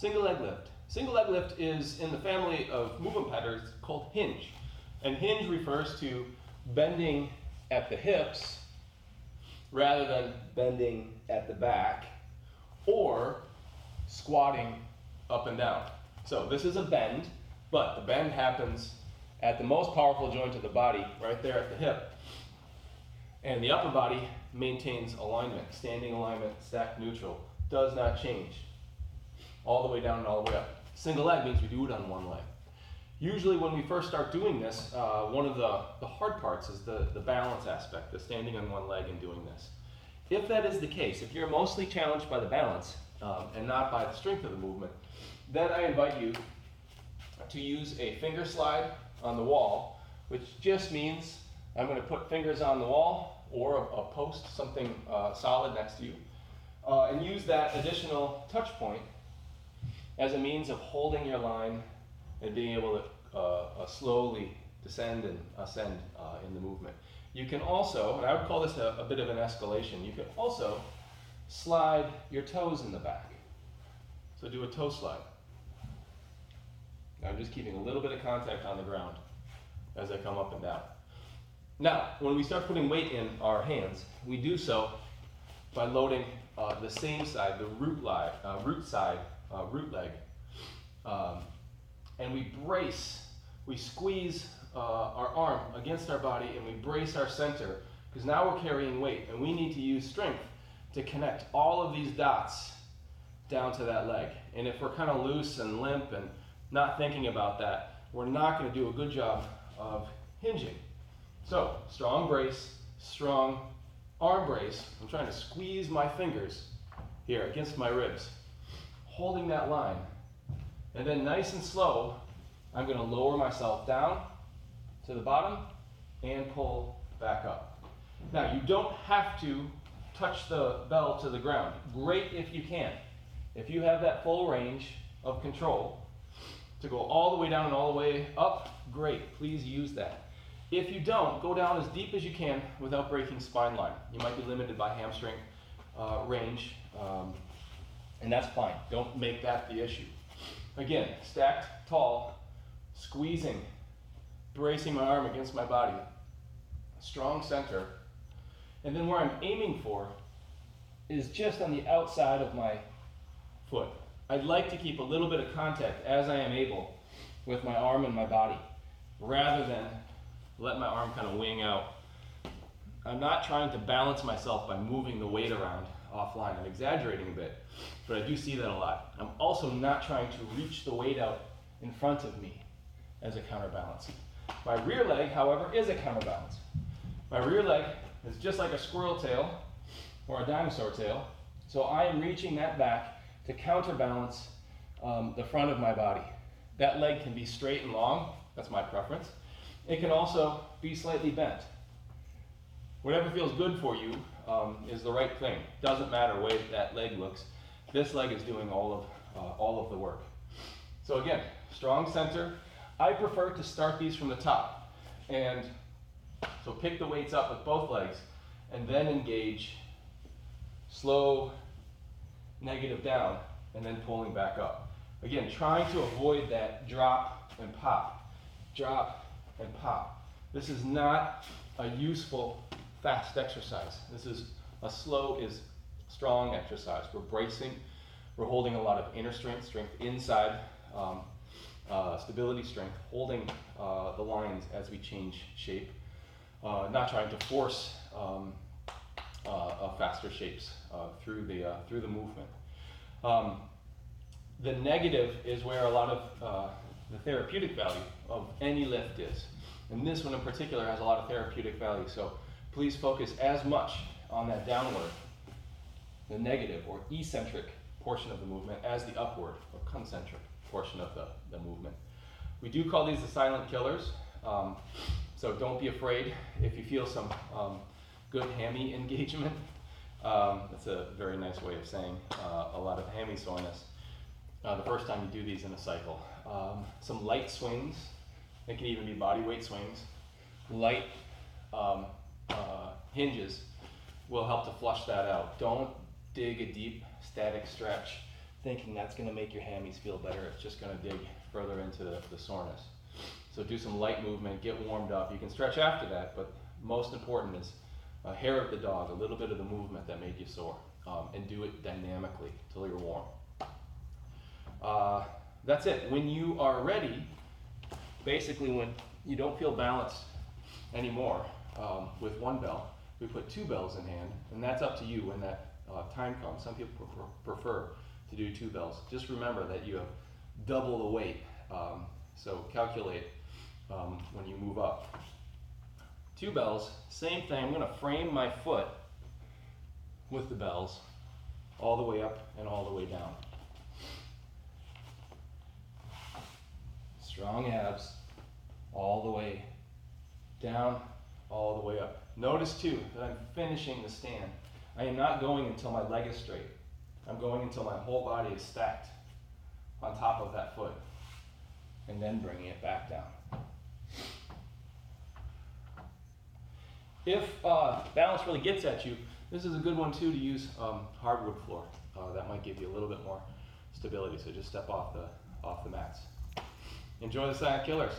Single leg lift. Single leg lift is in the family of movement patterns called hinge. And hinge refers to bending at the hips rather than bending at the back, or squatting up and down. So this is a bend, but the bend happens at the most powerful joint of the body, right there at the hip. And the upper body maintains alignment, standing alignment, stacked neutral, does not change. All the way down and all the way up. Single leg means we do it on one leg. Usually when we first start doing this, one of the hard parts is the balance aspect, the standing on one leg and doing this. If that is the case, if you're mostly challenged by the balance and not by the strength of the movement, then I invite you to use a finger slide on the wall, which just means I'm going to put fingers on the wall or a post, something solid next to you, and use that additional touch point as a means of holding your line and being able to slowly descend and ascend in the movement. You can also, and I would call this a bit of an escalation, you can also slide your toes in the back. So do a toe slide. Now I'm just keeping a little bit of contact on the ground as I come up and down. Now, when we start putting weight in our hands, we do so by loading the same side, the root leg, and we brace, we squeeze our arm against our body and we brace our center, because now we're carrying weight and we need to use strength to connect all of these dots down to that leg. And if we're kind of loose and limp and not thinking about that, we're not going to do a good job of hinging. So, strong brace, strong arm brace. I'm trying to squeeze my fingers here against my ribs, holding that line. And then nice and slow, I'm going to lower myself down to the bottom and pull back up. Now, you don't have to touch the bell to the ground. Great if you can. If you have that full range of control to go all the way down and all the way up, great, please use that. If you don't, go down as deep as you can without breaking spine line. You might be limited by hamstring range, and that's fine. Don't make that the issue. Again, stacked tall, squeezing, bracing my arm against my body, strong center, and then where I'm aiming for is just on the outside of my foot. I'd like to keep a little bit of contact as I am able with my arm and my body, rather than let my arm kind of wing out. I'm not trying to balance myself by moving the weight around offline. I'm exaggerating a bit, but I do see that a lot. I'm also not trying to reach the weight out in front of me as a counterbalance. My rear leg, however, is a counterbalance. My rear leg is just like a squirrel tail or a dinosaur tail, so I am reaching that back to counterbalance the front of my body. That leg can be straight and long, that's my preference. It can also be slightly bent. Whatever feels good for you is the right thing. Doesn't matter the way that leg looks. This leg is doing all of the work. So again, strong center. I prefer to start these from the top. And so pick the weights up with both legs and then engage slow negative down and then pulling back up. Again, trying to avoid that drop and pop, drop and pop. This is not a useful fast exercise. This is a slow is strong exercise. We're bracing, we're holding a lot of inner strength, strength inside, stability strength, holding the lines as we change shape, not trying to force faster shapes through the movement. The negative is where a lot of the therapeutic value of any lift is. And this one in particular has a lot of therapeutic value. So please focus as much on that downward, the negative or eccentric portion of the movement as the upward or concentric portion of the movement. We do call these the silent killers. So don't be afraid if you feel some good hammy engagement. That's a very nice way of saying a lot of hammy soreness the first time you do these in a cycle. Some light swings, it can even be body weight swings, light hinges will help to flush that out. Don't dig a deep static stretch thinking that's going to make your hammies feel better. It's just going to dig further into the soreness. So do some light movement, get warmed up. You can stretch after that, but most important is a hair of the dog, a little bit of the movement that made you sore, and do it dynamically till you're warm. That's it. When you are ready, basically when you don't feel balanced anymore with one bell, we put 2 bells in hand, and that's up to you when that time comes. Some people prefer to do 2 bells. Just remember that you have double the weight, so calculate when you move up. 2 bells, same thing. I'm going to frame my foot with the bells all the way up and all the way down. Strong abs all the way down, all the way up. Notice too that I'm finishing the stand. I am not going until my leg is straight. I'm going until my whole body is stacked on top of that foot, and then bringing it back down. If balance really gets at you, this is a good one too to use hardwood floor. That might give you a little bit more stability, so just step off the mats. Enjoy the Silent Killers.